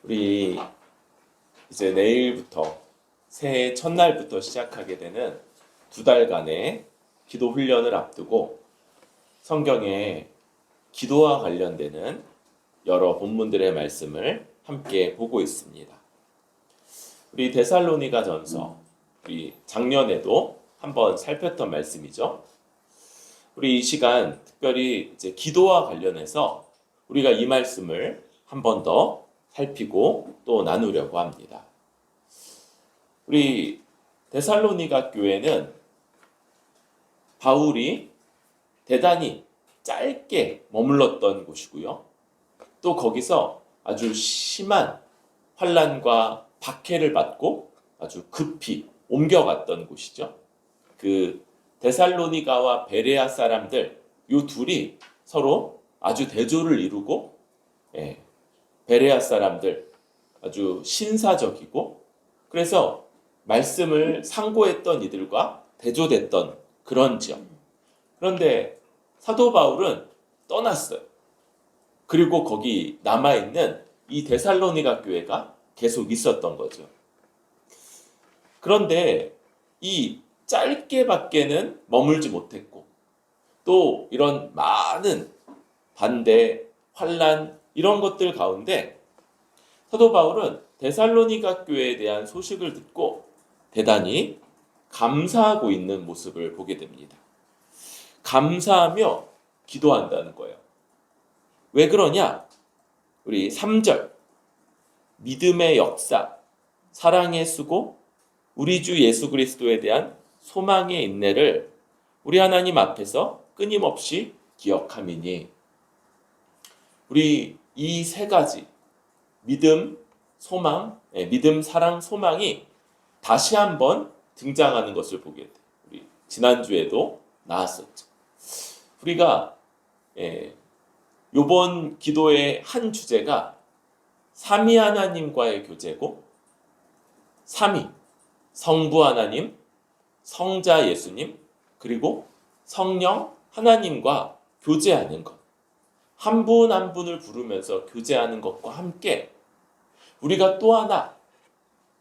우리 이제 내일부터 새해 첫날부터 시작하게 되는 두 달간의 기도 훈련을 앞두고 성경에 기도와 관련되는 여러 본문들의 말씀을 함께 보고 있습니다. 우리 데살로니가 전서, 우리 작년에도 한번 살폈던 말씀이죠. 우리 이 시간 특별히 이제 기도와 관련해서 우리가 이 말씀을 한 번 더 살피고 또 나누려고 합니다. 우리 데살로니가 교회는 바울이 대단히 짧게 머물렀던 곳이고요. 또 거기서 아주 심한 환난과 박해를 받고 아주 급히 옮겨갔던 곳이죠. 그 데살로니가와 베레아 사람들 이 둘이 서로 아주 대조를 이루고 베레아 사람들 아주 신사적이고 그래서 말씀을 상고했던 이들과 대조됐던 그런 지역. 그런데 사도 바울은 떠났어요. 그리고 거기 남아있는 이 데살로니가 교회가 계속 있었던 거죠. 그런데 이 짧게밖에는 머물지 못했고 또 이런 많은 반대, 환난 이런 것들 가운데 사도 바울은 데살로니가 교회에 대한 소식을 듣고 대단히 감사하고 있는 모습을 보게 됩니다. 감사하며 기도한다는 거예요. 왜 그러냐? 우리 3절 믿음의 역사, 사랑의 수고, 우리 주 예수 그리스도에 대한 소망의 인내를 우리 하나님 앞에서 끊임없이 기억함이니 우리 이 세 가지 믿음, 소망, 믿음, 사랑, 소망이 다시 한번 등장하는 것을 보게 돼요. 우리 지난주에도 나왔었죠. 우리가 이번 기도의 한 주제가 삼위 하나님과의 교제고 삼위, 성부 하나님, 성자 예수님, 그리고 성령 하나님과 교제하는 것. 한 분 한 분을 부르면서 교제하는 것과 함께 우리가 또 하나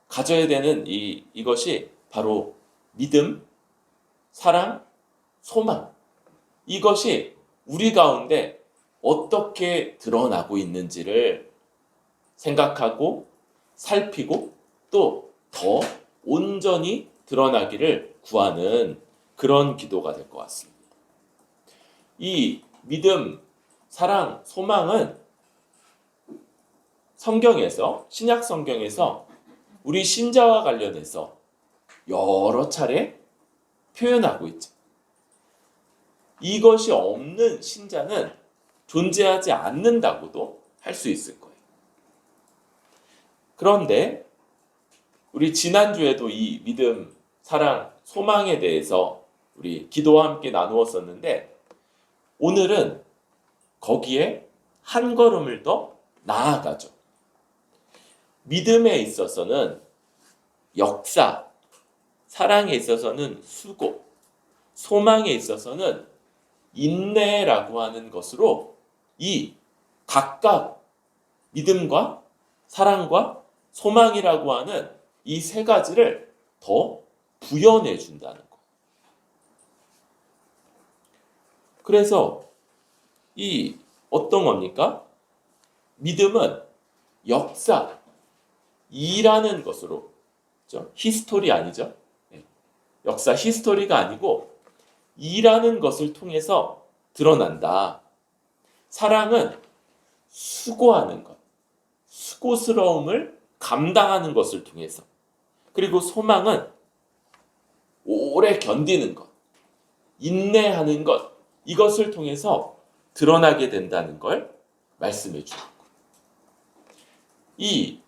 가져야 되는 이것이 바로 믿음, 사랑, 소망. 이것이 우리 가운데 어떻게 드러나고 있는지를 생각하고 살피고 또 더 온전히 드러나기를 구하는 그런 기도가 될 것 같습니다. 이 믿음, 사랑, 소망은 성경에서, 신약 성경에서 우리 신자와 관련해서 여러 차례 표현하고 있죠. 이것이 없는 신자는 존재하지 않는다고도 할 수 있을 거예요. 그런데 우리 지난주에도 이 믿음, 사랑, 소망에 대해서 우리 기도와 함께 나누었었는데 오늘은 거기에 한 걸음을 더 나아가죠. 믿음에 있어서는 역사, 사랑에 있어서는 수고, 소망에 있어서는 인내라고 하는 것으로 이 각각 믿음과 사랑과 소망이라고 하는 이 세 가지를 더 부연해 준다는 것. 그래서 이 어떤 겁니까? 믿음은 역사, 이라는 것으로, 그렇죠? 히스토리 아니죠? 역사 히스토리가 아니고 이라는 것을 통해서 드러난다. 사랑은 수고하는 것, 수고스러움을 감당하는 것을 통해서, 그리고 소망은 오래 견디는 것, 인내하는 것, 이것을 통해서 드러나게 된다는 걸 말씀해 주는 것. 이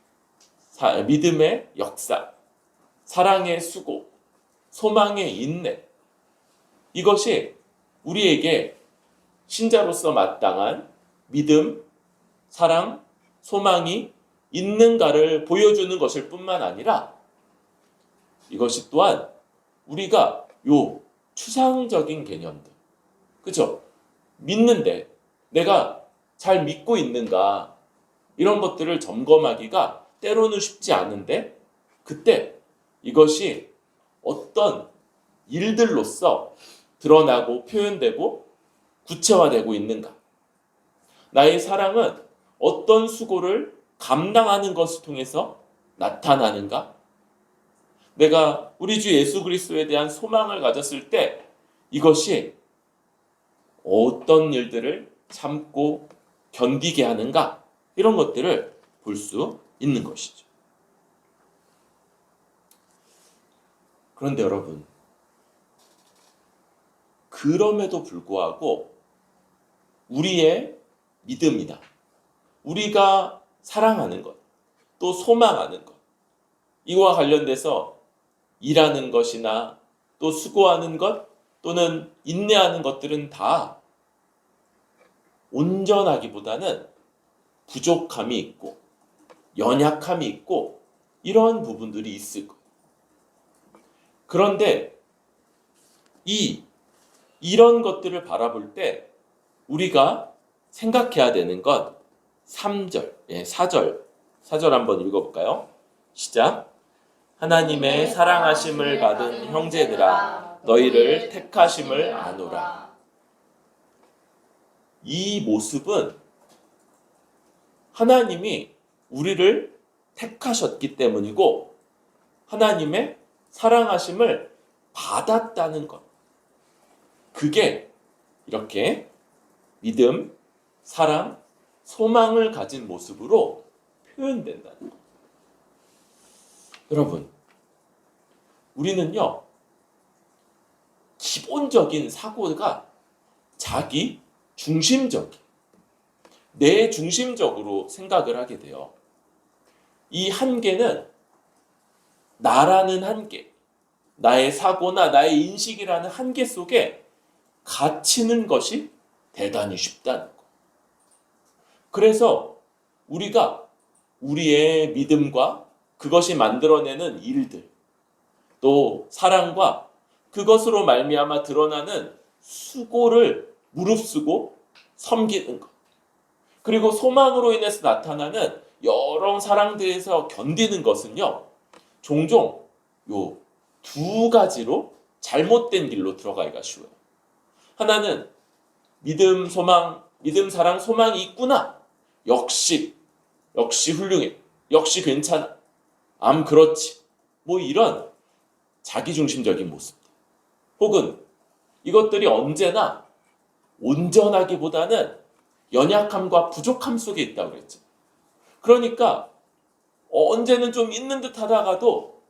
믿음의 역사, 사랑의 수고, 소망의 인내, 이것이 우리에게 신자로서 마땅한 믿음, 사랑, 소망이 있는가를 보여주는 것일 뿐만 아니라 이것이 또한 우리가 요 추상적인 개념들, 그죠? 믿는데 내가 잘 믿고 있는가? 이런 것들을 점검하기가 때로는 쉽지 않은데 그때 이것이 어떤 일들로서 드러나고 표현되고 구체화되고 있는가? 나의 사랑은 어떤 수고를 감당하는 것을 통해서 나타나는가? 내가 우리 주 예수 그리스도에 대한 소망을 가졌을 때 이것이 어떤 일들을 참고 견디게 하는가? 이런 것들을 볼 수 있는 것이죠. 그런데 여러분, 그럼에도 불구하고 우리의 믿음이다. 우리가 사랑하는 것, 또 소망하는 것, 이와 관련돼서 일하는 것이나 또 수고하는 것 또는 인내하는 것들은 다 온전하기보다는 부족함이 있고 연약함이 있고 이러한 부분들이 있을 거예요. 그런데 이런 것들을 바라볼 때 우리가 생각해야 되는 건 3절, 4절 한번 읽어볼까요? 시작. 하나님의 사랑하심을 받은 형제들아 너희를 택하심을 아노라. 이 모습은 하나님이 우리를 택하셨기 때문이고 하나님의 사랑하심을 받았다는 것. 그게 이렇게 믿음, 사랑, 소망을 가진 모습으로 표현된다는 것. 여러분, 우리는요, 기본적인 사고가 자기 중심적이에요. 내 중심적으로 생각을 하게 돼요. 이 한계는 나라는 한계, 나의 사고나 나의 인식이라는 한계 속에 갇히는 것이 대단히 쉽다는 것. 그래서 우리가 우리의 믿음과 그것이 만들어내는 일들, 또 사랑과 그것으로 말미암아 드러나는 수고를 무릅쓰고 섬기는 것, 그리고 소망으로 인해서 나타나는 여러 사랑들에서 견디는 것은요, 종종 요 두 가지로 잘못된 길로 들어가기가 쉬워요. 하나는 믿음, 소망, 믿음, 사랑, 소망이 있구나. 역시 훌륭해. 역시 괜찮아. 그렇지. 뭐 이런 자기중심적인 모습. 혹은 이것들이 언제나 온전하기보다는 연약함과 부족함 속에 있다고 그랬죠. 그러니까 언제는 좀 있는 듯 하다가도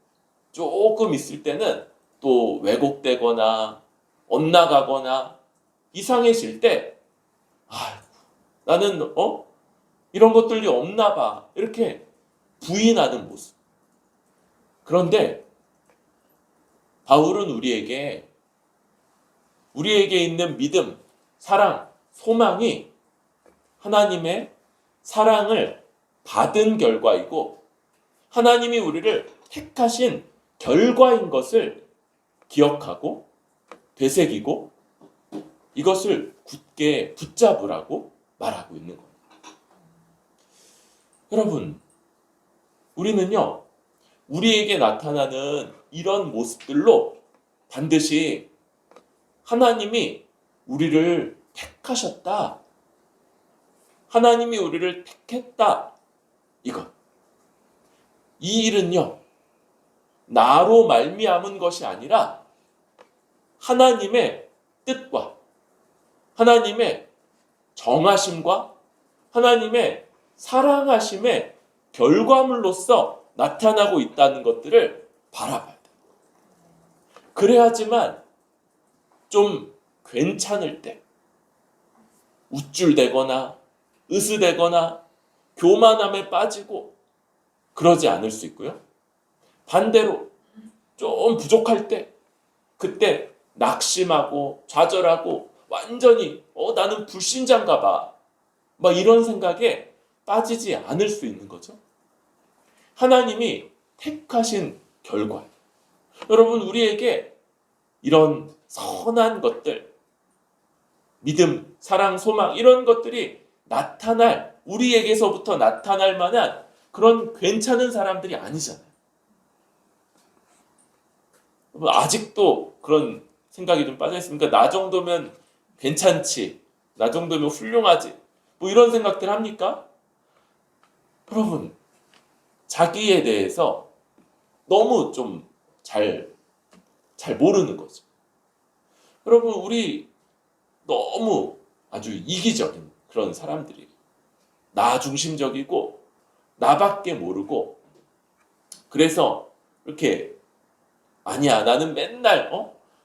조금 있을 때는 또 왜곡되거나 엇나가거나 이상해질 때 나는 이런 것들이 없나 봐. 이렇게 부인하는 모습. 그런데 바울은 우리에게 있는 믿음, 사랑, 소망이 하나님의 사랑을 받은 결과이고 하나님이 우리를 택하신 결과인 것을 기억하고 되새기고 이것을 굳게 붙잡으라고 말하고 있는 겁니다. 여러분, 우리는요, 우리에게 나타나는 이런 모습들로 반드시 하나님이 우리를 택하셨다. 하나님이 우리를 택했다. 이 일은요, 나로 말미암은 것이 아니라 하나님의 뜻과 하나님의 정하심과 하나님의 사랑하심의 결과물로서 나타나고 있다는 것들을 바라봐야 돼요. 그래야지만 좀 괜찮을 때 우쭐대거나 으스대거나 교만함에 빠지고 그러지 않을 수 있고요. 반대로 좀 부족할 때 그때 낙심하고 좌절하고 완전히 나는 불신자인가 봐. 막 이런 생각에 빠지지 않을 수 있는 거죠. 하나님이 택하신 결과. 여러분, 우리에게 이런 선한 것들, 믿음, 사랑, 소망 이런 것들이 나타날 우리에게서부터 나타날 만한 그런 괜찮은 사람들이 아니잖아요. 아직도 그런 생각이 좀 빠져 있습니까? 나 정도면 괜찮지, 나 정도면 훌륭하지, 뭐 이런 생각들 합니까? 여러분, 자기에 대해서 너무 좀 잘 모르는 거죠. 여러분, 우리 너무 아주 이기적인 그런 사람들이에요. 나 중심적이고 나밖에 모르고, 그래서 이렇게 아니야, 나는 맨날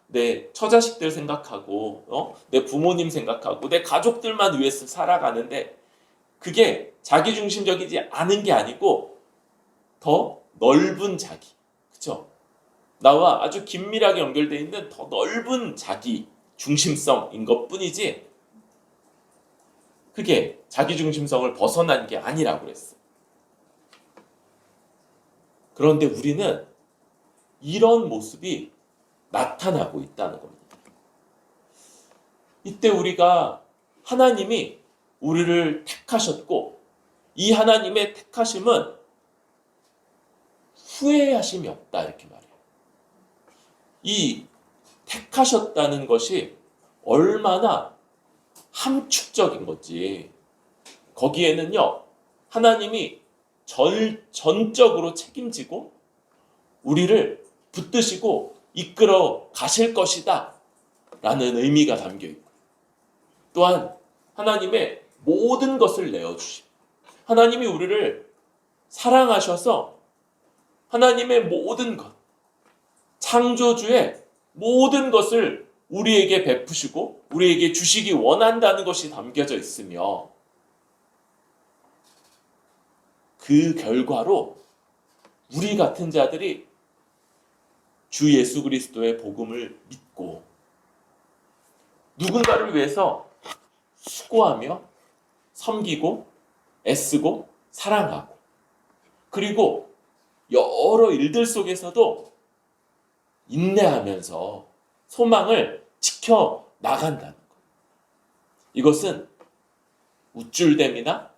내 처자식들 생각하고 내 부모님 생각하고 내 가족들만 위해서 살아가는데, 그게 자기 중심적이지 않은 게 아니고 더 넓은 자기, 그쵸? 나와 아주 긴밀하게 연결되어 있는 더 넓은 자기 중심성인 것뿐이지, 그게 자기 중심성을 벗어난 게 아니라고 그랬어. 그런데 우리는 이런 모습이 나타나고 있다는 겁니다. 이때 우리가 하나님이 우리를 택하셨고, 이 하나님의 택하심은 후회하심이 없다, 이렇게 말해요. 이 택하셨다는 것이 얼마나 함축적인 건지, 거기에는요, 하나님이 전적으로 책임지고 우리를 붙드시고 이끌어 가실 것이다 라는 의미가 담겨 있고, 또한 하나님의 모든 것을 내어주시고, 하나님이 우리를 사랑하셔서 하나님의 모든 것, 창조주의 모든 것을 우리에게 베푸시고 우리에게 주시기 원한다는 것이 담겨져 있으며, 그 결과로 우리 같은 자들이 주 예수 그리스도의 복음을 믿고 누군가를 위해서 수고하며 섬기고 애쓰고 사랑하고, 그리고 여러 일들 속에서도 인내하면서 소망을 지켜 나간다는 것. 이것은 우쭐댐이나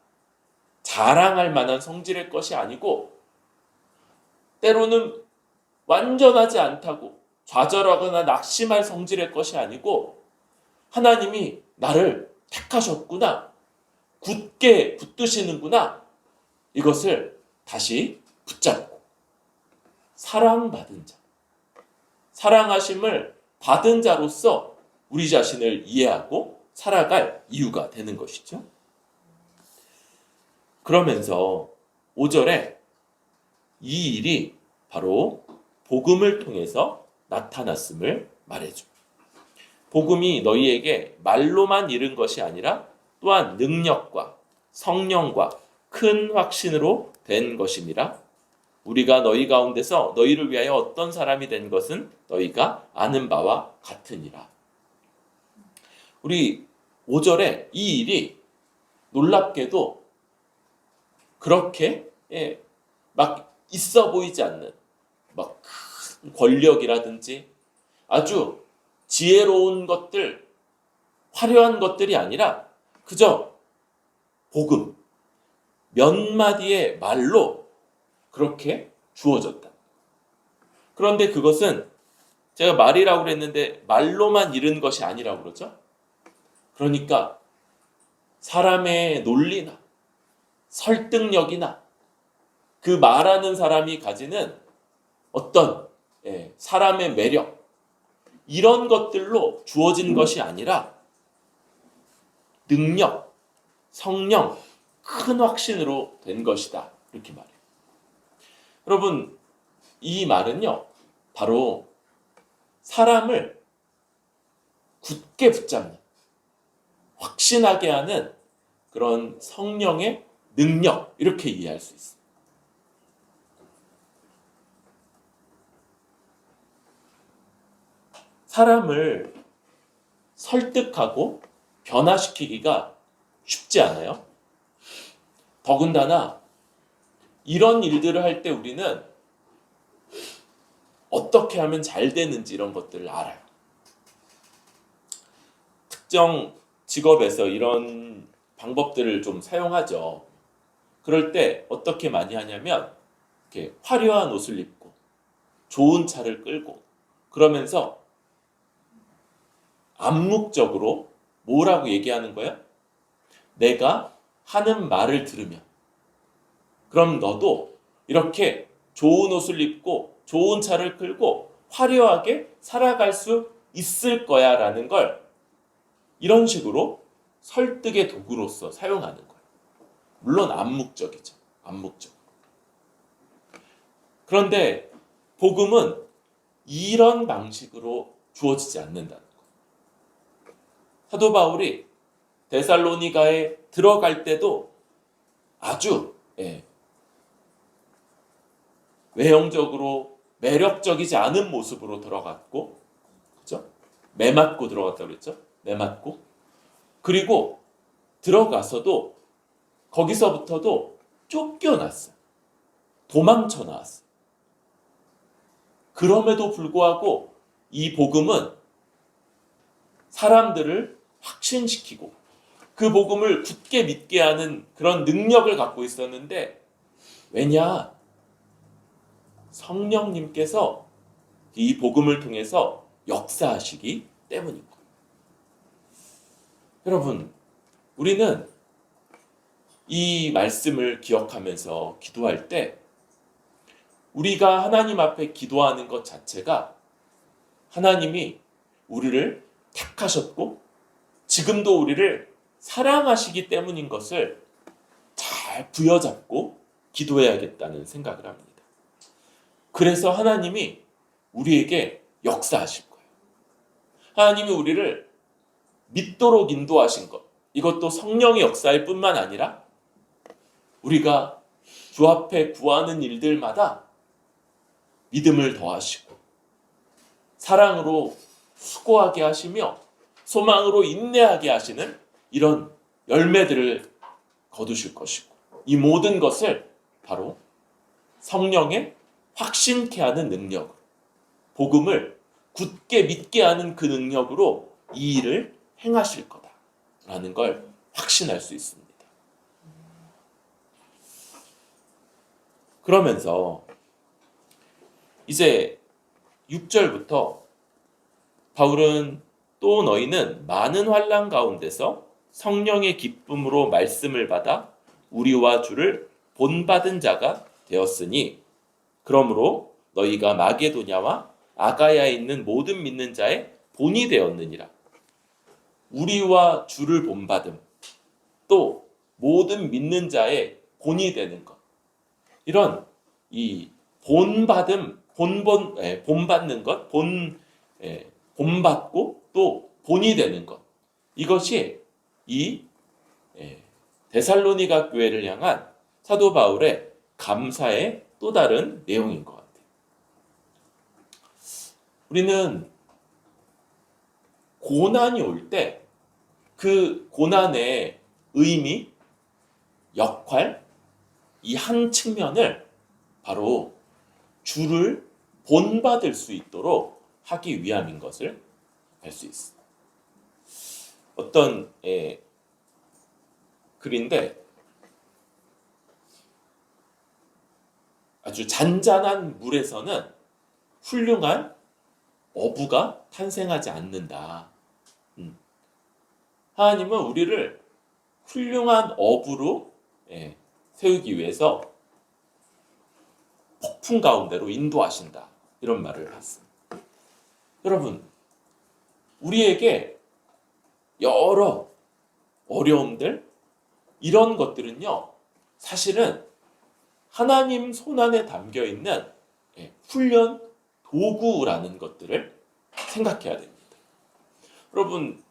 자랑할 만한 성질의 것이 아니고, 때로는 완전하지 않다고 좌절하거나 낙심할 성질의 것이 아니고, 하나님이 나를 택하셨구나, 굳게 붙드시는구나, 이것을 다시 붙잡고 사랑받은 자, 사랑하심을 받은 자로서 우리 자신을 이해하고 살아갈 이유가 되는 것이죠. 그러면서 5절에 이 일이 바로 복음을 통해서 나타났음을 말해줘. 복음이 너희에게 말로만 이른 것이 아니라 또한 능력과 성령과 큰 확신으로 된 것임이라. 우리가 너희 가운데서 너희를 위하여 어떤 사람이 된 것은 너희가 아는 바와 같으니라. 우리 5절에 이 일이 놀랍게도 그렇게 막 있어 보이지 않는 막 큰 권력이라든지 아주 지혜로운 것들, 화려한 것들이 아니라 그저 복음, 몇 마디의 말로 그렇게 주어졌다. 그런데 그것은 제가 말이라고 그랬는데 말로만 이른 것이 아니라고 그러죠. 그러니까 사람의 논리나 설득력이나 그 말하는 사람이 가지는 어떤 사람의 매력, 이런 것들로 주어진 것이 아니라 능력, 성령, 큰 확신으로 된 것이다, 이렇게 말해요. 여러분, 이 말은요, 바로 사람을 굳게 붙잡는, 확신하게 하는 그런 성령의 능력, 이렇게 이해할 수 있습니다. 사람을 설득하고 변화시키기가 쉽지 않아요. 더군다나 이런 일들을 할 때 우리는 어떻게 하면 잘 되는지 이런 것들을 알아요. 특정 직업에서 이런 방법들을 좀 사용하죠. 그럴 때 어떻게 많이 하냐면 이렇게 화려한 옷을 입고 좋은 차를 끌고 그러면서 암묵적으로 뭐라고 얘기하는 거야? 내가 하는 말을 들으면 그럼 너도 이렇게 좋은 옷을 입고 좋은 차를 끌고 화려하게 살아갈 수 있을 거야 라는 걸 이런 식으로 설득의 도구로서 사용하는 거예요. 물론 암묵적이죠. 암묵적. 그런데 복음은 이런 방식으로 주어지지 않는다는 거예요. 사도 바울이 데살로니가에 들어갈 때도 아주 외형적으로 매력적이지 않은 모습으로 들어갔고, 그죠? 매맞고 들어갔다고 그랬죠? 매맞고. 그리고 들어가서도 거기서부터도 쫓겨났어요. 도망쳐 나왔어요. 그럼에도 불구하고 이 복음은 사람들을 확신시키고 그 복음을 굳게 믿게 하는 그런 능력을 갖고 있었는데 왜냐? 성령님께서 이 복음을 통해서 역사하시기 때문인 거예요. 여러분, 우리는 이 말씀을 기억하면서 기도할 때 우리가 하나님 앞에 기도하는 것 자체가 하나님이 우리를 택하셨고 지금도 우리를 사랑하시기 때문인 것을 잘 부여잡고 기도해야겠다는 생각을 합니다. 그래서 하나님이 우리에게 역사하실 거예요. 하나님이 우리를 믿도록 인도하신 것, 이것도 성령의 역사일 뿐만 아니라 우리가 주 앞에 구하는 일들마다 믿음을 더하시고 사랑으로 수고하게 하시며 소망으로 인내하게 하시는 이런 열매들을 거두실 것이고 이 모든 것을 바로 성령의 확신케 하는 능력으로 복음을 굳게 믿게 하는 그 능력으로 이 일을 행하실 거다라는 걸 확신할 수 있습니다. 그러면서 이제 6절부터 바울은 또 너희는 많은 환난 가운데서 성령의 기쁨으로 말씀을 받아 우리와 주를 본받은 자가 되었으니 그러므로 너희가 마게도냐와 아가야에 있는 모든 믿는 자의 본이 되었느니라. 우리와 주를 본받음, 또 모든 믿는 자의 본이 되는 것. 이런 이 본받음, 본받는 것, 본받고 또 본이 되는 것. 이것이 이 데살로니가 교회를 향한 사도 바울의 감사의 또 다른 내용인 것 같아요. 우리는 고난이 올 때 그 고난의 의미, 역할, 이 한 측면을 바로 주를 본받을 수 있도록 하기 위함인 것을 알 수 있습니다. 어떤 글인데 아주 잔잔한 물에서는 훌륭한 어부가 탄생하지 않는다. 하나님은 우리를 훌륭한 어부로 세우기 위해서 폭풍 가운데로 인도하신다. 이런 말을 했습니다. 여러분, 우리에게 여러 어려움들, 이런 것들은요, 사실은 하나님 손안에 담겨 있는 훈련 도구라는 것들을 생각해야 됩니다. 여러분,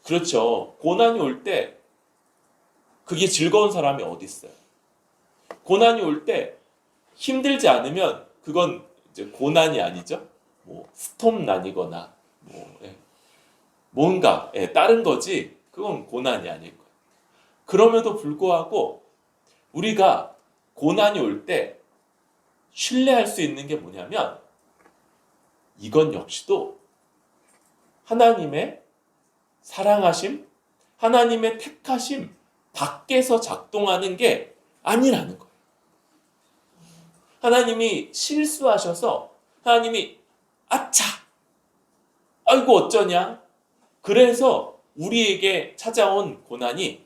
그렇죠. 고난이 올 때 그게 즐거운 사람이 어디 있어요? 고난이 올 때 힘들지 않으면 그건 이제 고난이 아니죠. 뭐 스톱난이거나 뭔가 다른 거지 그건 고난이 아닐 거예요. 그럼에도 불구하고 우리가 고난이 올 때 신뢰할 수 있는 게 뭐냐면 이건 역시도 하나님의 사랑하심, 하나님의 택하심, 밖에서 작동하는 게 아니라는 거예요. 하나님이 실수하셔서 하나님이 아차! 아이고 어쩌냐? 그래서 우리에게 찾아온 고난이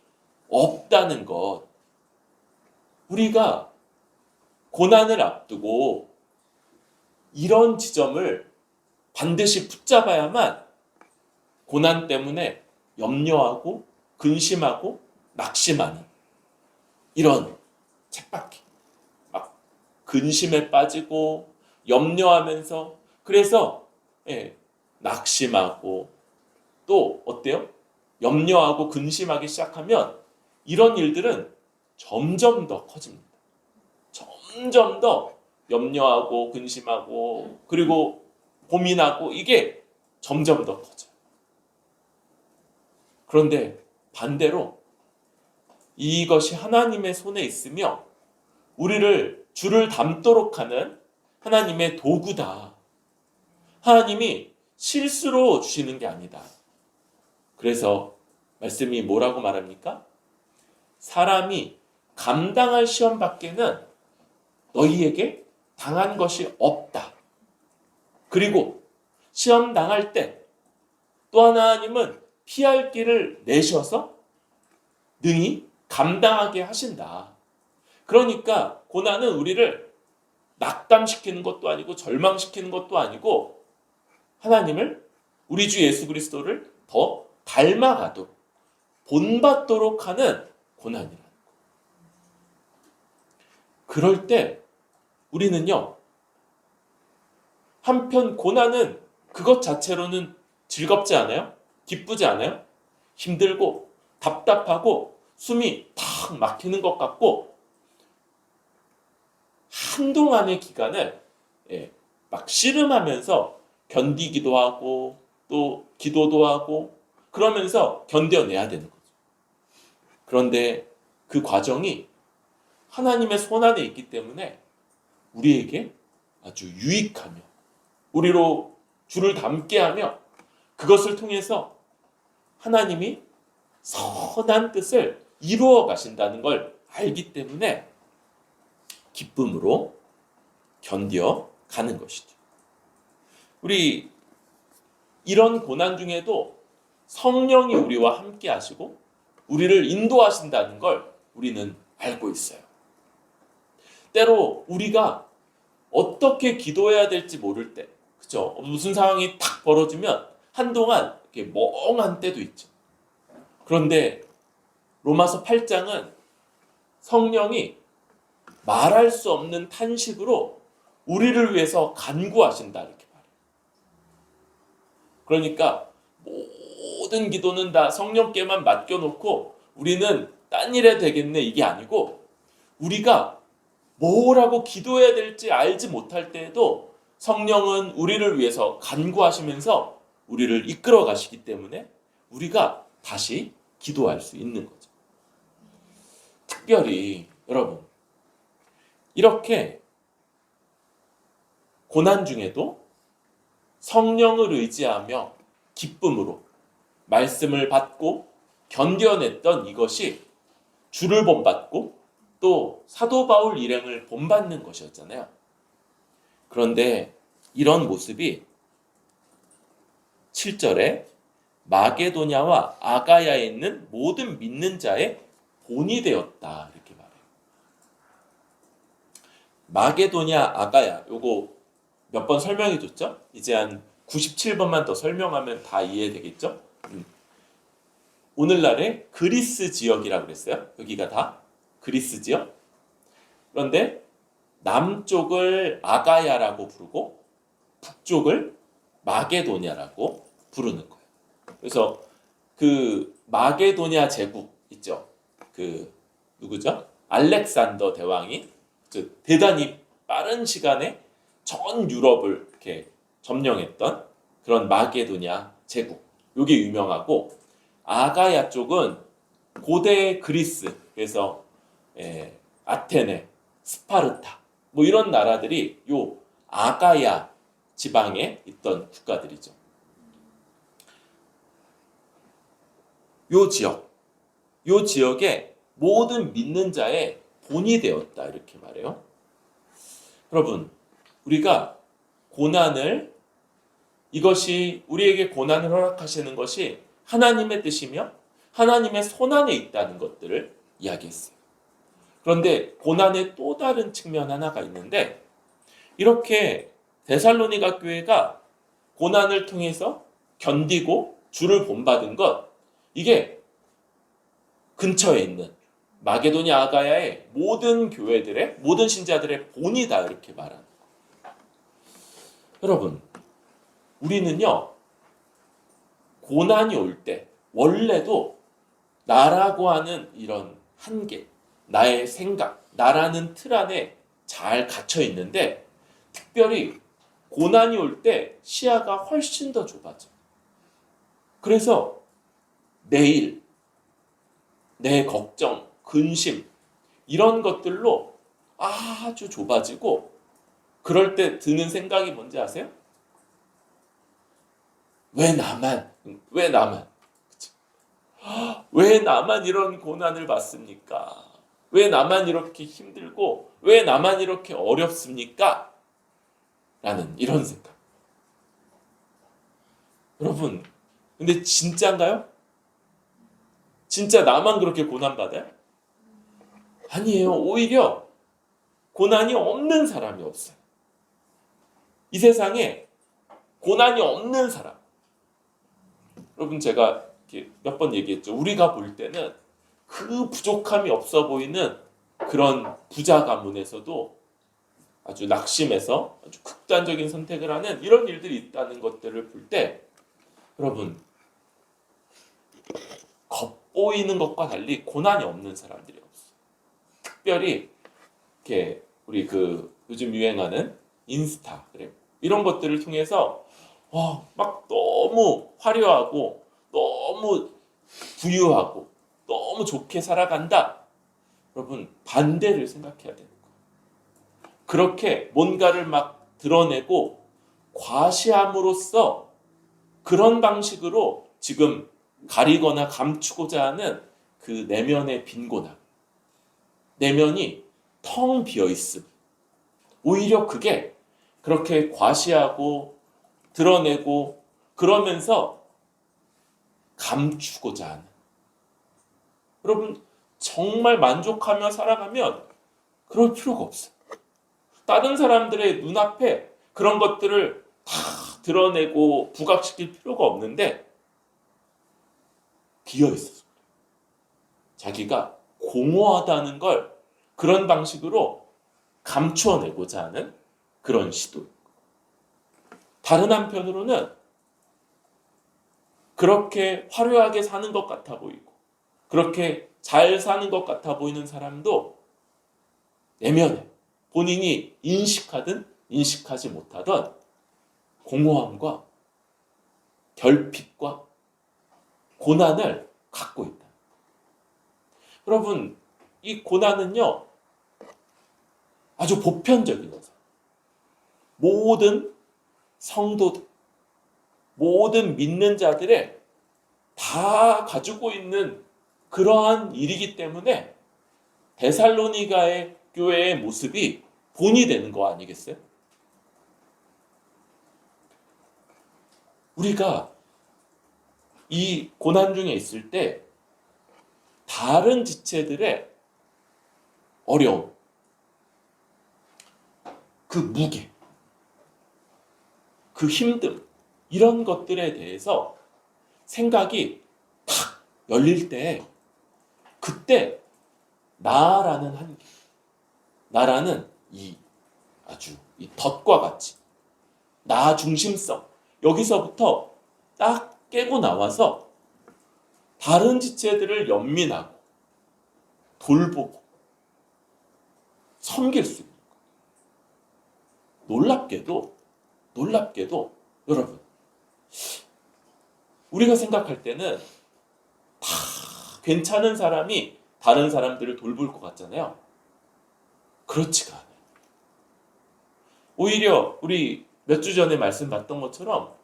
없다는 것. 우리가 고난을 앞두고 이런 지점을 반드시 붙잡아야만 고난 때문에 염려하고 근심하고 낙심하는 이런 쳇바퀴. 막 근심에 빠지고 염려하면서 그래서 낙심하고 또 어때요? 염려하고 근심하기 시작하면 이런 일들은 점점 더 커집니다. 점점 더 염려하고 근심하고 그리고 고민하고 이게 점점 더 커져요. 그런데 반대로 이것이 하나님의 손에 있으며 우리를 주를 닮도록 하는 하나님의 도구다. 하나님이 실수로 주시는 게 아니다. 그래서 말씀이 뭐라고 말합니까? 사람이 감당할 시험 밖에는 너희에게 당한 것이 없다. 그리고 시험 당할 때 또 하나님은 피할 길을 내셔서 능히 감당하게 하신다. 그러니까 고난은 우리를 낙담시키는 것도 아니고 절망시키는 것도 아니고 하나님을 우리 주 예수 그리스도를 더 닮아가도록 본받도록 하는 고난이라는 거. 그럴 때 우리는요, 한편 고난은 그것 자체로는 즐겁지 않아요? 기쁘지 않아요? 힘들고 답답하고 숨이 탁 막히는 것 같고 한동안의 기간을 막 씨름하면서 견디기도 하고 또 기도도 하고 그러면서 견뎌내야 되는 거죠. 그런데 그 과정이 하나님의 손 안에 있기 때문에 우리에게 아주 유익하며 우리로 주를 닮게 하며 그것을 통해서 하나님이 선한 뜻을 이루어 가신다는 걸 알기 때문에 기쁨으로 견뎌 가는 것이죠. 우리 이런 고난 중에도 성령이 우리와 함께 하시고 우리를 인도하신다는 걸 우리는 알고 있어요. 때로 우리가 어떻게 기도해야 될지 모를 때, 그죠? 무슨 상황이 탁 벌어지면 한동안 이렇게 멍한 때도 있죠. 그런데 로마서 8장은 성령이 말할 수 없는 탄식으로 우리를 위해서 간구하신다 이렇게 말해요. 그러니까 모든 기도는 다 성령께만 맡겨놓고 우리는 딴 일에 되겠네 이게 아니고 우리가 뭐라고 기도해야 될지 알지 못할 때에도 성령은 우리를 위해서 간구하시면서 우리를 이끌어 가시기 때문에 우리가 다시 기도할 수 있는 거죠. 특별히 여러분 이렇게 고난 중에도 성령을 의지하며 기쁨으로 말씀을 받고 견뎌냈던 이것이 주를 본받고 또 사도 바울 일행을 본받는 것이었잖아요. 그런데 이런 모습이 7절에 마게도냐와 아가야에 있는 모든 믿는 자의 본이 되었다 이렇게 말해요. 마게도냐, 아가야 요거 몇 번 설명해 줬죠? 이제 한 97번만 더 설명하면 다 이해되겠죠? 오늘날의 그리스 지역이라고 그랬어요. 여기가 다 그리스 지역. 그런데 남쪽을 아가야라고 부르고 북쪽을 마게도냐라고 부르는 거예요. 그래서 그 마게도냐 제국 있죠. 그 누구죠? 알렉산더 대왕이 대단히 빠른 시간에 전 유럽을 이렇게 점령했던 그런 마게도냐 제국. 이게 유명하고 아가야 쪽은 고대 그리스 그래서 아테네, 스파르타 뭐 이런 나라들이 요 아가야 지방에 있던 국가들이죠. 요 지역에 모든 믿는 자의 본이 되었다 이렇게 말해요. 여러분, 우리가 고난을 이것이 우리에게 고난을 허락하시는 것이 하나님의 뜻이며 하나님의 손안에 있다는 것들을 이야기했어요. 그런데 고난의 또 다른 측면 하나가 있는데 이렇게 데살로니가 교회가 고난을 통해서 견디고 주를 본받은 것 이게 근처에 있는 마게도냐 아가야의 모든 교회들의 모든 신자들의 본이다 이렇게 말하는 거예요. 여러분 우리는요 고난이 올 때 원래도 나라고 하는 이런 한계 나의 생각 나라는 틀 안에 잘 갇혀 있는데 특별히 고난이 올 때 시야가 훨씬 더 좁아져. 그래서 내일, 내 걱정, 근심 이런 것들로 아주 좁아지고 그럴 때 드는 생각이 뭔지 아세요? 왜 나만? 왜 나만 이런 고난을 받습니까? 왜 나만 이렇게 힘들고 왜 나만 이렇게 어렵습니까? 라는 이런 생각. 여러분, 근데 진짜인가요? 진짜 나만 그렇게 고난받아요? 아니에요. 오히려 고난이 없는 사람이 없어요. 이 세상에 고난이 없는 사람. 여러분 제가 몇 번 얘기했죠. 우리가 볼 때는 그 부족함이 없어 보이는 그런 부자 가문에서도 아주 낙심해서 아주 극단적인 선택을 하는 이런 일들이 있다는 것들을 볼 때 여러분 겉보이는 것과 달리 고난이 없는 사람들이 없어요. 특별히 이렇게 우리 요즘 유행하는 인스타그램 이런 것들을 통해서 막 너무 화려하고 너무 부유하고 너무 좋게 살아간다. 여러분 반대를 생각해야 되는 거예요. 그렇게 뭔가를 막 드러내고 과시함으로써 그런 방식으로 지금 가리거나 감추고자 하는 그 내면의 빈곤함, 내면이 텅 비어 있음. 오히려 그게 그렇게 과시하고 드러내고 그러면서 감추고자 하는. 여러분 정말 만족하며 살아가면 그럴 필요가 없어요. 다른 사람들의 눈앞에 그런 것들을 다 드러내고 부각시킬 필요가 없는데 비어있어서 자기가 공허하다는 걸 그런 방식으로 감추어내고자 하는 그런 시도. 다른 한편으로는 그렇게 화려하게 사는 것 같아 보이고 그렇게 잘 사는 것 같아 보이는 사람도 내면에 본인이 인식하든 인식하지 못하던 공허함과 결핍과 고난을 갖고 있다. 여러분, 이 고난은요, 아주 보편적인 거죠. 모든 성도들, 모든 믿는 자들의 다 가지고 있는 그러한 일이기 때문에 데살로니가의 교회의 모습이 본이 되는 거 아니겠어요? 우리가 이 고난 중에 있을 때 다른 지체들의 어려움, 그 무게, 그 힘듦 이런 것들에 대해서 생각이 탁 열릴 때 그때 나라는 한계, 나라는 아주 이 덫과 같이 나 중심성 여기서부터 딱 깨고 나와서 다른 지체들을 연민하고 돌보고 섬길 수 있는 거예요. 놀랍게도 여러분 우리가 생각할 때는 다 괜찮은 사람이 다른 사람들을 돌볼 것 같잖아요. 그렇지가 않아요. 오히려 우리 몇 주 전에 말씀 봤던 것처럼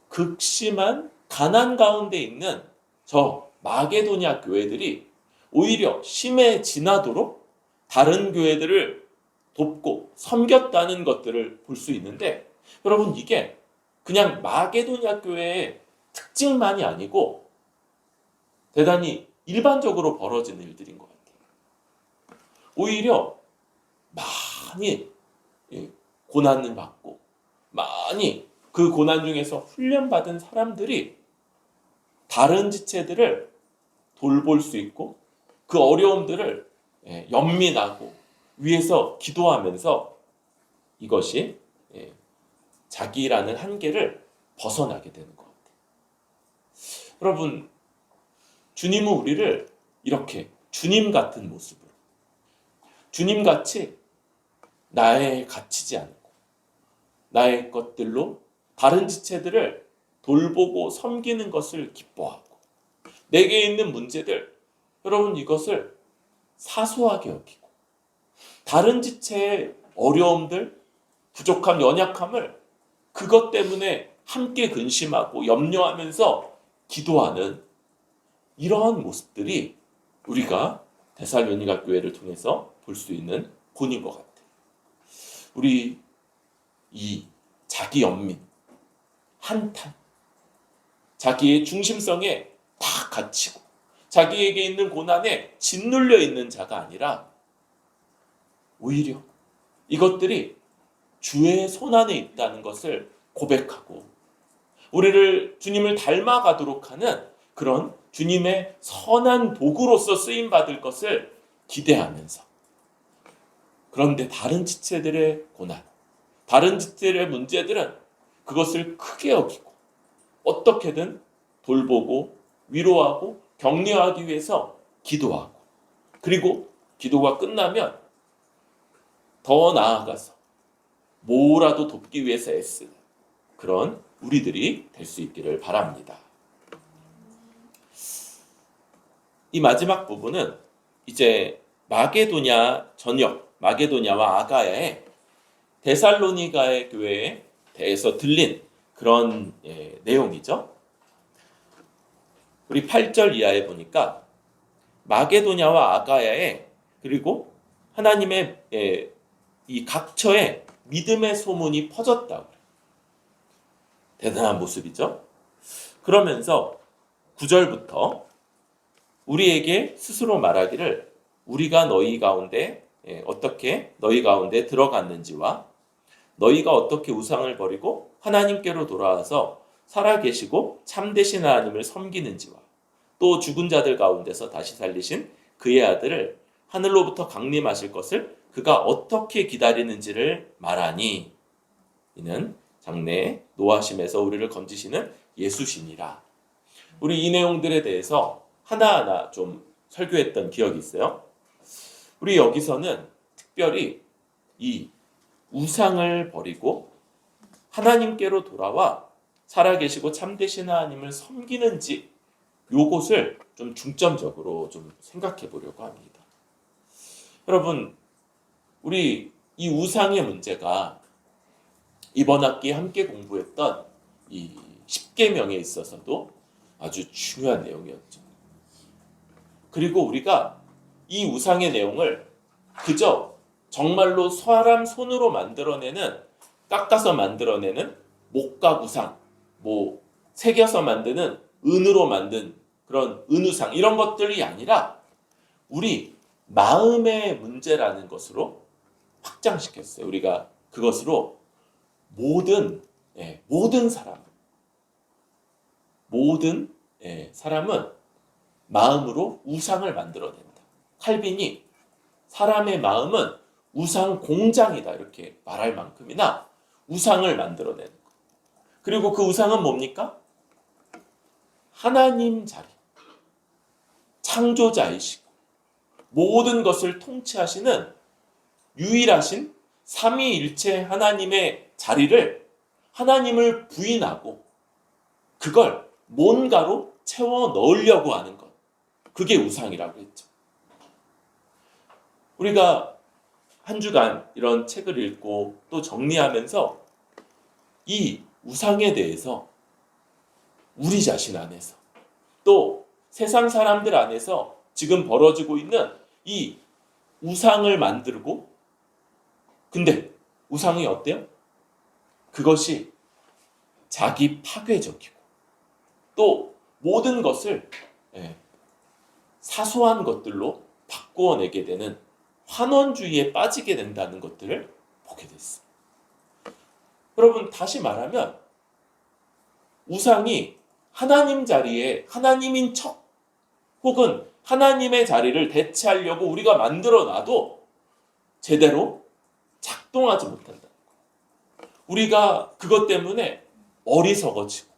극심한 가난 가운데 있는 저 마게도냐 교회들이 오히려 심해지나도록 다른 교회들을 돕고 섬겼다는 것들을 볼 수 있는데, 여러분, 이게 그냥 마게도냐 교회의 특징만이 아니고 대단히 일반적으로 벌어지는 일들인 것 같아요. 오히려 많이 고난을 받고 많이 그 고난 중에서 훈련받은 사람들이 다른 지체들을 돌볼 수 있고 그 어려움들을 연민하고 위해서 기도하면서 이것이 자기라는 한계를 벗어나게 되는 것 같아요. 여러분, 주님은 우리를 이렇게 주님 같은 모습으로, 주님같이 나에 갇히지 않고 나의 것들로 다른 지체들을 돌보고 섬기는 것을 기뻐하고, 내게 있는 문제들, 여러분, 이것을 사소하게 여기고 다른 지체의 어려움들, 부족함, 연약함을 그것 때문에 함께 근심하고 염려하면서 기도하는 이러한 모습들이 우리가 데살로니가 교회를 통해서 볼 수 있는 본인 것 같아요. 우리 이 자기 연민, 한탄, 자기의 중심성에 다 갇히고 자기에게 있는 고난에 짓눌려 있는 자가 아니라 오히려 이것들이 주의 손안에 있다는 것을 고백하고 우리를 주님을 닮아가도록 하는 그런 주님의 선한 도구로서 쓰임받을 것을 기대하면서, 그런데 다른 지체들의 고난, 다른 지체들의 문제들은 그것을 크게 여기고 어떻게든 돌보고 위로하고 격려하기 위해서 기도하고, 그리고 기도가 끝나면 더 나아가서 뭐라도 돕기 위해서 애쓰는 그런 우리들이 될 수 있기를 바랍니다. 이 마지막 부분은 이제 마게도냐 전역, 마게도냐와 아가야의 데살로니가의 교회에 대해서 들린 그런 내용이죠. 우리 8절 이하에 보니까 마게도냐와 아가야의, 그리고 하나님의 이 각처에 믿음의 소문이 퍼졌다고. 대단한 모습이죠. 그러면서 9절부터 우리에게 스스로 말하기를 우리가 너희 가운데 어떻게 너희 가운데 들어갔는지와 너희가 어떻게 우상을 버리고 하나님께로 돌아와서 살아계시고 참되신 하나님을 섬기는지와 또 죽은 자들 가운데서 다시 살리신 그의 아들을 하늘로부터 강림하실 것을 그가 어떻게 기다리는지를 말하니, 이는 장래에 노하심에서 우리를 건지시는 예수시니라. 우리 이 내용들에 대해서 하나하나 좀 설교했던 기억이 있어요. 우리 여기서는 특별히 이 우상을 버리고 하나님께로 돌아와 살아계시고 참되신 하나님을 섬기는지, 요것을 좀 중점적으로 좀 생각해 보려고 합니다. 여러분, 우리 이 우상의 문제가 이번 학기에 함께 공부했던 이 10계명에 있어서도 아주 중요한 내용이었죠. 그리고 우리가 이 우상의 내용을 그저 정말로 사람 손으로 만들어내는, 깎아서 만들어내는 목각 우상, 새겨서 만드는 은으로 만든 그런 은우상, 이런 것들이 아니라 우리 마음의 문제라는 것으로 확장시켰어요. 우리가 그것으로 모든 사람은 마음으로 우상을 만들어낸다. 칼빈이 사람의 마음은 우상 공장이다, 이렇게 말할 만큼이나 우상을 만들어내는 것. 그리고 그 우상은 뭡니까? 하나님 자리, 창조자이시고 모든 것을 통치하시는 유일하신 삼위일체 하나님의 자리를 하나님을 부인하고 그걸 뭔가로 채워 넣으려고 하는 것, 그게 우상이라고 했죠. 우리가 한 주간 이런 책을 읽고 또 정리하면서 이 우상에 대해서 우리 자신 안에서 또 세상 사람들 안에서 지금 벌어지고 있는 이 우상을 만들고, 근데 우상이 어때요? 그것이 자기 파괴적이고 또 모든 것을 사소한 것들로 바꾸어내게 되는 환원주의에 빠지게 된다는 것들을 보게 됐어요. 여러분, 다시 말하면 우상이 하나님 자리에 하나님인 척 혹은 하나님의 자리를 대체하려고 우리가 만들어놔도 제대로 작동하지 못한다. 우리가 그것 때문에 어리석어지고,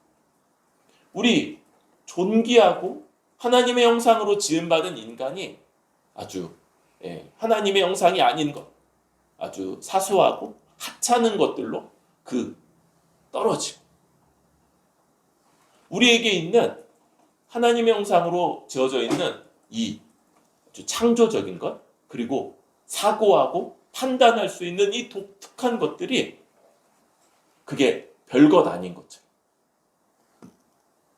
우리 존귀하고 하나님의 형상으로 지음받은 인간이 아주 하나님의 형상이 아닌 것, 아주 사소하고 하찮은 것들로 떨어지고, 우리에게 있는 하나님의 형상으로 지어져 있는 이 아주 창조적인 것, 그리고 사고하고 판단할 수 있는 이 독특한 것들이 그게 별것 아닌 거죠.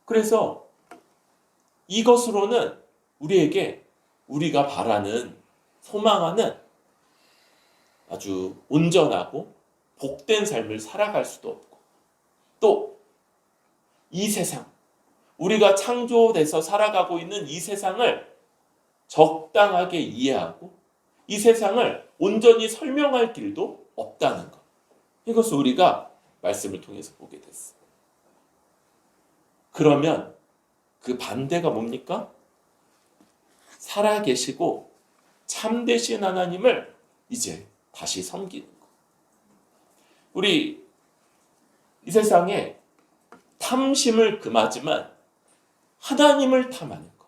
그래서 이것으로는 우리에게 우리가 바라는, 소망하는 아주 온전하고 복된 삶을 살아갈 수도 없고, 또 이 세상, 우리가 창조돼서 살아가고 있는 이 세상을 적당하게 이해하고 이 세상을 온전히 설명할 길도 없다는 것. 이것을 우리가 말씀을 통해서 보게 됐어요. 그러면 그 반대가 뭡니까? 살아계시고 참되신 하나님을 이제 다시 섬기는 것. 우리 이 세상에 탐심을 금하지만 하나님을 탐하는 것.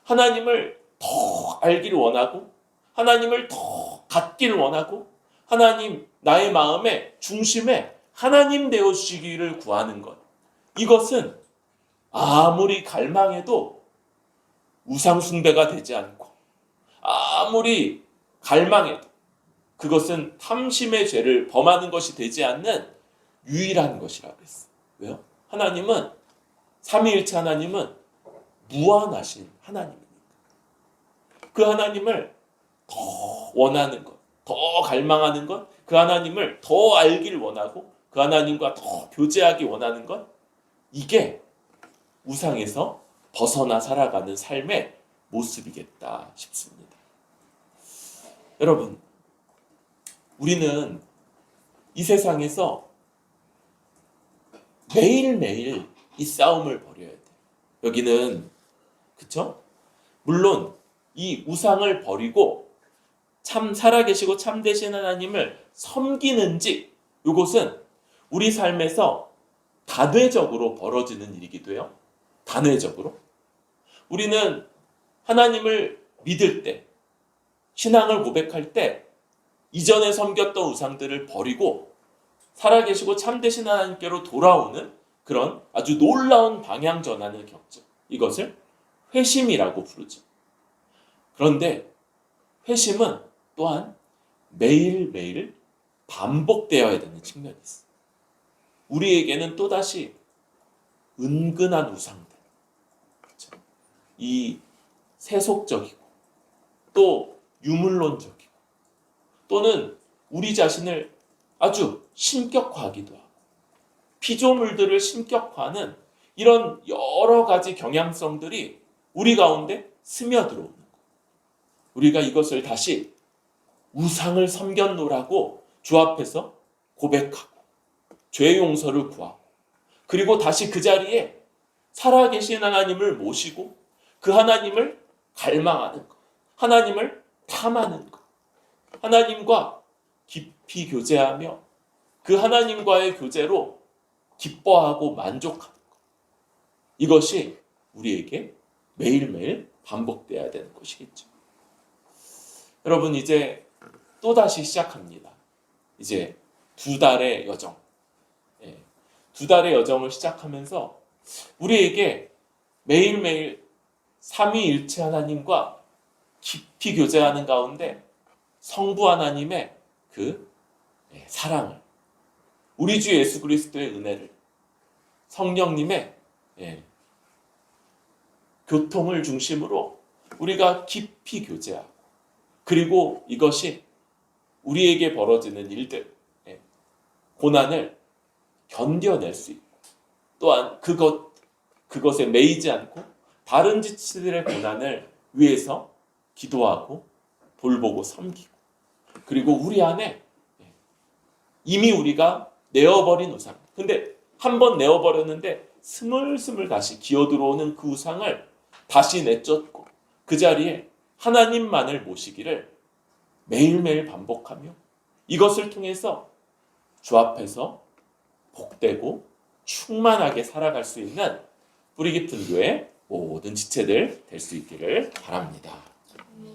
하나님을 더 알기를 원하고, 하나님을 더 갖기를 원하고, 하나님, 나의 마음의 중심에 하나님 되어주시기를 구하는 것. 이것은 아무리 갈망해도 우상숭배가 되지 않고, 아무리 갈망해도 그것은 탐심의 죄를 범하는 것이 되지 않는 유일한 것이라고 했어요. 왜요? 하나님은, 삼위일체 하나님은 무한하신 하나님입니다. 그 하나님을 더 원하는 것, 더 갈망하는 것, 그 하나님을 더 알길 원하고 그 하나님과 더 교제하기 원하는 것, 이게 우상에서 벗어나 살아가는 삶의 모습이겠다 싶습니다. 여러분, 우리는 이 세상에서 매일매일 이 싸움을 벌여야 돼요. 여기는, 그쵸? 물론 이 우상을 버리고 참 살아계시고 참되신 하나님을 섬기는지, 이것은 우리 삶에서 단회적으로 벌어지는 일이기도 해요. 단회적으로. 우리는 하나님을 믿을 때, 신앙을 고백할 때 이전에 섬겼던 우상들을 버리고 살아계시고 참되신 하나님께로 돌아오는 그런 아주 놀라운 방향 전환을 겪죠. 이것을 회심이라고 부르죠. 그런데 회심은 또한 매일매일 반복되어야 되는 측면이 있어요. 우리에게는 또다시 은근한 우상들, 그렇죠? 이 세속적이고 또 유물론적이고, 또는 우리 자신을 아주 신격화하기도 하고 피조물들을 신격화하는 이런 여러 가지 경향성들이 우리 가운데 스며들어오는 거예요. 우리가 이것을 다시 우상을 섬겼노라고 주 앞에서 고백하고 죄 용서를 구하고, 그리고 다시 그 자리에 살아계신 하나님을 모시고 그 하나님을 갈망하는 것, 하나님을 탐하는 것, 하나님과 깊이 교제하며 그 하나님과의 교제로 기뻐하고 만족하는 것, 이것이 우리에게 매일매일 반복돼야 되는 것이겠죠. 여러분, 이제 또다시 시작합니다. 이제 2달의 여정, 2달의 여정을 시작하면서 우리에게 매일매일 삼위일체 하나님과 깊이 교제하는 가운데 성부 하나님의 그 사랑을, 우리 주 예수 그리스도의 은혜를, 성령님의 교통을 중심으로 우리가 깊이 교제하고 그리고 이것이 우리에게 벌어지는 일들, 고난을 견뎌낼 수 있고 또한 그것에 매이지 않고 다른 지체들의 고난을 위해서 기도하고 돌보고 섬기고 그리고 우리 안에 이미 우리가 내어버린 우상 근데 한번 내어버렸는데 스물스물 다시 기어들어오는 그 우상을 다시 내쫓고 그 자리에 하나님만을 모시기를 매일매일 반복하며 이것을 통해서 주 앞에서 복되고 충만하게 살아갈 수 있는 뿌리 깊은 교회 모든 지체들 될 수 있기를 바랍니다.